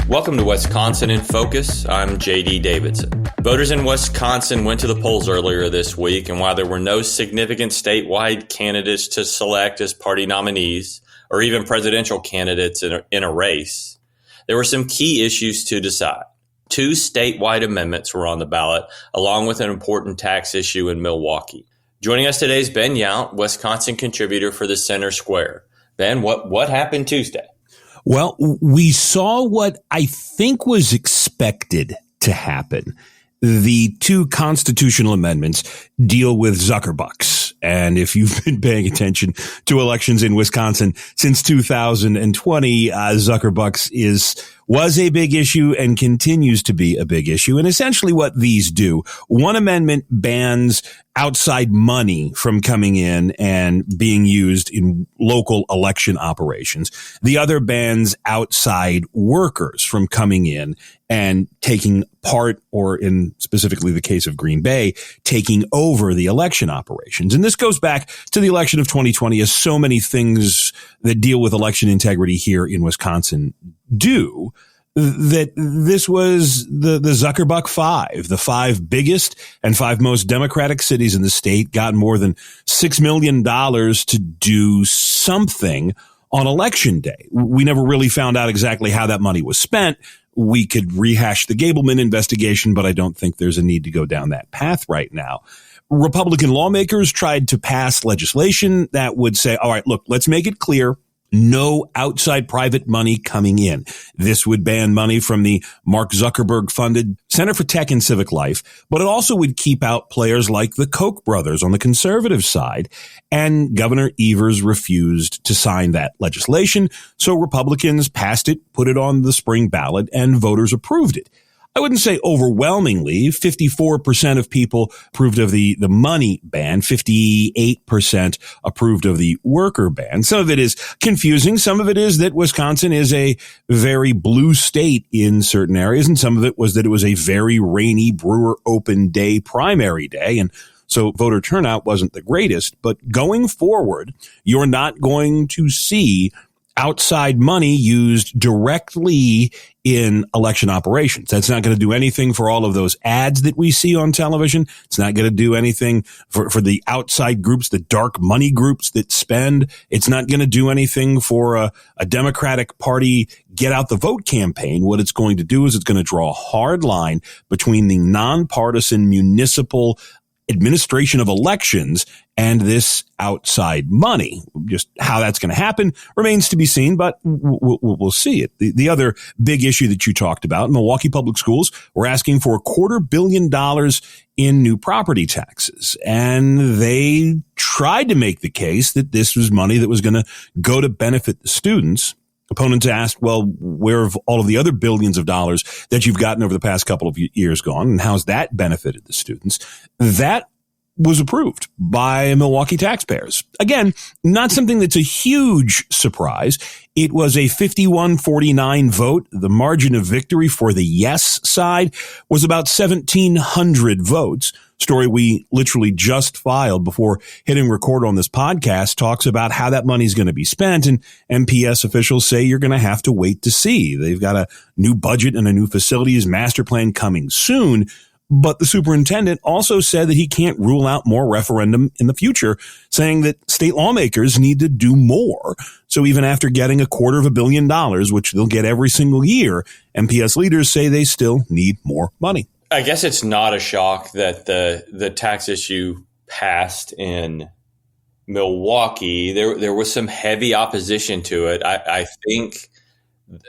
Welcome to Wisconsin in Focus. I'm JD Davidson. Voters in Wisconsin went to the polls earlier this week, and while there were no significant statewide candidates to select as party nominees or even presidential candidates in a race, there were some key issues to decide. 2 statewide amendments were on the ballot, along with an important tax issue in Milwaukee. Joining us today is Ben Yount, Wisconsin contributor for the Center Square. Ben, what happened Tuesday? Well, we saw what I think was expected to happen. The 2 constitutional amendments deal with Zuckerbucks. And if you've been paying attention to elections in Wisconsin since 2020, Zuckerbucks was a big issue and continues to be a big issue. And essentially what these do, one amendment bans outside money from coming in and being used in local election operations. The other bans outside workers from coming in and taking part, or in specifically the case of Green Bay, taking over the election operations. And this goes back to the election of 2020, as so many things that deal with election integrity here in Wisconsin do. That this was the Zuckerbuck 5, the 5 biggest and 5 most democratic cities in the state got more than $6 million to do something on election day. We never really found out exactly how that money was spent. We could rehash the Gableman investigation, but I don't think there's a need to go down that path right now. Republican lawmakers tried to pass legislation that would say, all right, look, let's make it clear. No outside private money coming in. This would ban money from the Mark Zuckerberg funded Center for Tech and Civic Life, but it also would keep out players like the Koch brothers on the conservative side. And Governor Evers refused to sign that legislation. So Republicans passed it, put it on the spring ballot, and voters approved it. I wouldn't say overwhelmingly. 54% of people approved of the money ban. 58% approved of the worker ban. Some of it is confusing. Some of it is that Wisconsin is a very blue state in certain areas. And some of it was that it was a very rainy Brewer open day primary day. And so voter turnout wasn't the greatest. But going forward, you're not going to see outside money used directly in election operations. That's not going to do anything for all of those ads that we see on television. It's not going to do anything for the outside groups, the dark money groups that spend. It's not going to do anything for a Democratic Party get out the vote campaign. What it's going to do is it's going to draw a hard line between the nonpartisan municipal administration of elections and this outside money. Just how that's going to happen remains to be seen, but we'll see it. The other big issue that you talked about, Milwaukee Public Schools were asking for $250 million in new property taxes. And they tried to make the case that this was money that was going to go to benefit the students. Opponents asked, well, where have all of the other billions of dollars that you've gotten over the past couple of years gone, and how's that benefited the students? That was approved by Milwaukee taxpayers. Again, not something that's a huge surprise. It was a 51-49 vote. The margin of victory for the yes side was about 1,700 votes. Story we literally just filed before hitting record on this podcast talks about how that money is going to be spent. And MPS officials say you're going to have to wait to see. They've got a new budget and a new facilities master plan coming soon. But the superintendent also said that he can't rule out more referendum in the future, saying that state lawmakers need to do more. So even after getting $250 million, which they'll get every single year, MPS leaders say they still need more money. I guess it's not a shock that the tax issue passed in Milwaukee. There was some heavy opposition to it. I think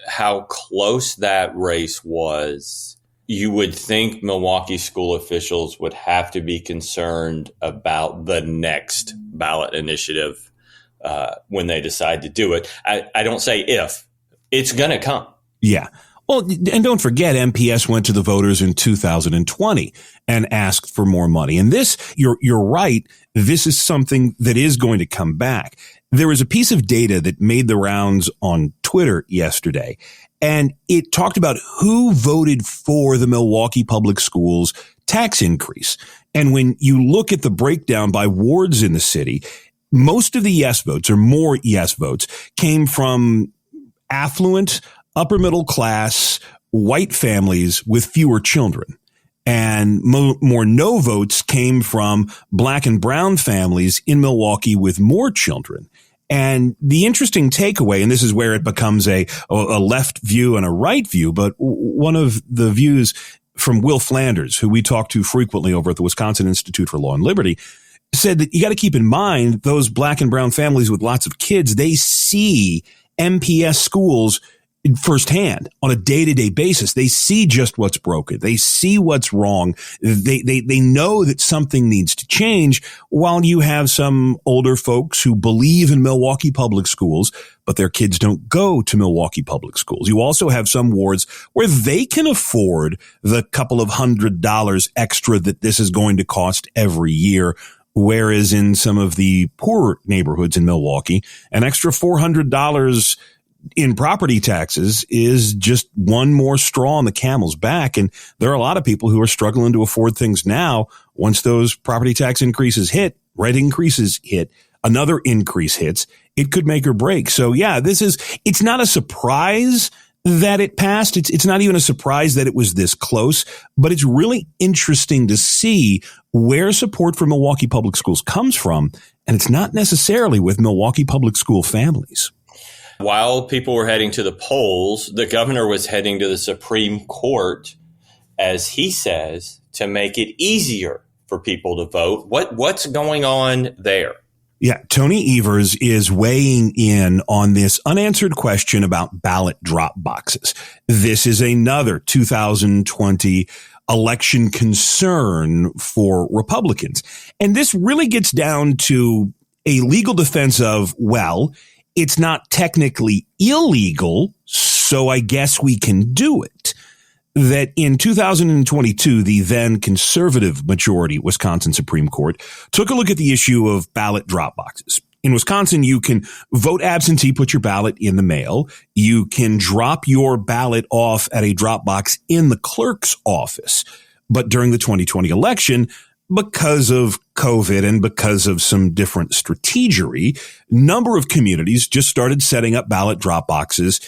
how close that race was, you would think Milwaukee school officials would have to be concerned about the next ballot initiative when they decide to do it. I don't say if. It's going to come. Yeah. Well, and don't forget, MPS went to the voters in 2020 and asked for more money. And this, you're right, this is something that is going to come back. There was a piece of data that made the rounds on Twitter yesterday, and it talked about who voted for the Milwaukee Public Schools tax increase. And when you look at the breakdown by wards in the city, most of the yes votes, or more yes votes, came from affluent, upper middle class white families with fewer children. And more no votes came from black and brown families in Milwaukee with more children. And the interesting takeaway, and this is where it becomes a left view and a right view, but one of the views from Will Flanders, who we talk to frequently over at the Wisconsin Institute for Law and Liberty, said that you got to keep in mind those black and brown families with lots of kids, they see MPS schools firsthand on a day-to-day basis. They see just what's broken. They see what's wrong. They know that something needs to change, while you have some older folks who believe in Milwaukee Public Schools, but their kids don't go to Milwaukee Public Schools. You also have some wards where they can afford the couple of $100 extra that this is going to cost every year. Whereas in some of the poorer neighborhoods in Milwaukee, an extra $400 in property taxes is just one more straw on the camel's back. And there are a lot of people who are struggling to afford things now. Once those property tax increases hit, rent increases hit, another increase hits, it could make or break. So yeah, it's not a surprise that it passed. It's not even a surprise that it was this close, but it's really interesting to see where support for Milwaukee Public Schools comes from. And it's not necessarily with Milwaukee Public School families. While people were heading to the polls, the governor was heading to the Supreme Court, as he says, to make it easier for people to vote. What's going on there? Yeah, Tony Evers is weighing in on this unanswered question about ballot drop boxes. This is another 2020 election concern for Republicans. And this really gets down to a legal defense of, well, it's not technically illegal, so I guess we can do it. That in 2022, the then conservative majority Wisconsin Supreme Court took a look at the issue of ballot drop boxes. In Wisconsin, you can vote absentee, put your ballot in the mail. You can drop your ballot off at a drop box in the clerk's office. But during the 2020 election, because of COVID and because of some different strategery, number of communities just started setting up ballot drop boxes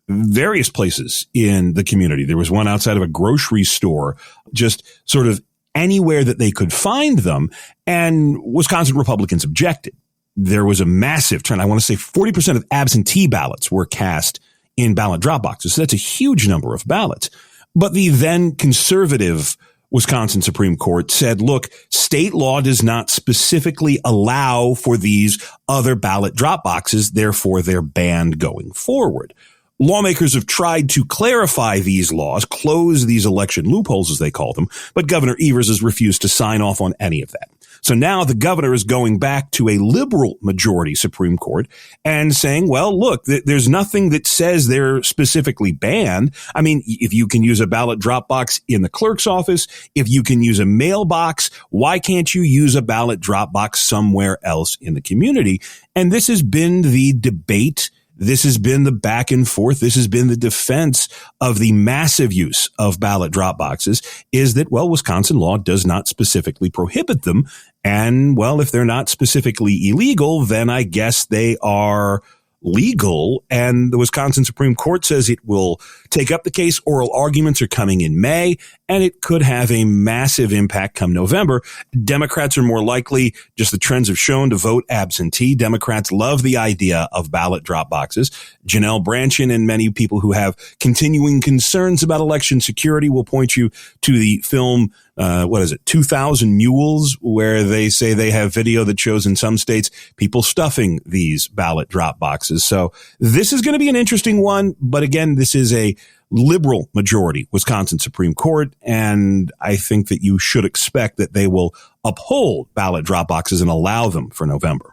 various places in the community. There was one outside of a grocery store, just sort of anywhere that they could find them. And Wisconsin Republicans objected. There was a massive turn. I want to say 40% of absentee ballots were cast in ballot drop boxes. So that's a huge number of ballots. But the then conservative Wisconsin Supreme Court said, look, state law does not specifically allow for these other ballot drop boxes. Therefore, they're banned going forward. Lawmakers have tried to clarify these laws, close these election loopholes, as they call them, but Governor Evers has refused to sign off on any of that. So now the governor is going back to a liberal majority Supreme Court and saying, well, look, there's nothing that says they're specifically banned. I mean, if you can use a ballot drop box in the clerk's office, if you can use a mailbox, why can't you use a ballot drop box somewhere else in the community? And this has been the debate. This has been the back and forth. This has been the defense of the massive use of ballot drop boxes, is that, well, Wisconsin law does not specifically prohibit them. And, well, if they're not specifically illegal, then I guess they are legal. And the Wisconsin Supreme Court says it will take up the case. Oral arguments are coming in May, and it could have a massive impact come November. Democrats are more likely, just the trends have shown, to vote absentee. Democrats love the idea of ballot drop boxes. Janelle Brandtjen and many people who have continuing concerns about election security will point you to the film 2000 Mules, where they say they have video that shows in some states people stuffing these ballot drop boxes. So this is going to be an interesting one. But again, this is a liberal majority Wisconsin Supreme Court, and I think that you should expect that they will uphold ballot drop boxes and allow them for November.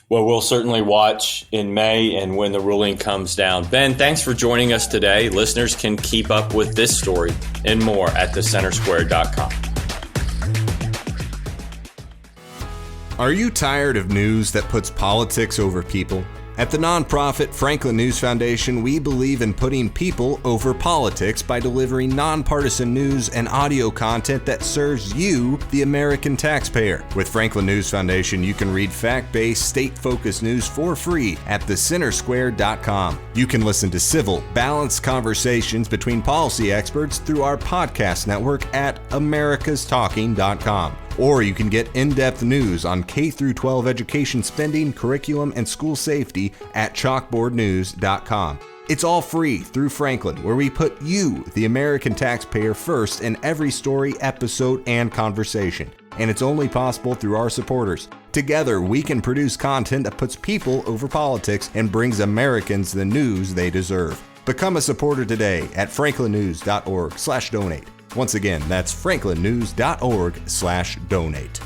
Well, we'll certainly watch in May and when the ruling comes down. Ben, thanks for joining us today. Listeners can keep up with this story and more at thecentersquare.com. Are you tired of news that puts politics over people? At the nonprofit Franklin News Foundation, we believe in putting people over politics by delivering nonpartisan news and audio content that serves you, the American taxpayer. With Franklin News Foundation, you can read fact-based, state-focused news for free at thecentersquare.com. You can listen to civil, balanced conversations between policy experts through our podcast network at americastalking.com. Or you can get in-depth news on K-12 education spending, curriculum, and school safety at chalkboardnews.com. It's all free through Franklin, where we put you, the American taxpayer, first in every story, episode, and conversation. And it's only possible through our supporters. Together, we can produce content that puts people over politics and brings Americans the news they deserve. Become a supporter today at franklinnews.org/donate. Once again, that's franklinnews.org/donate.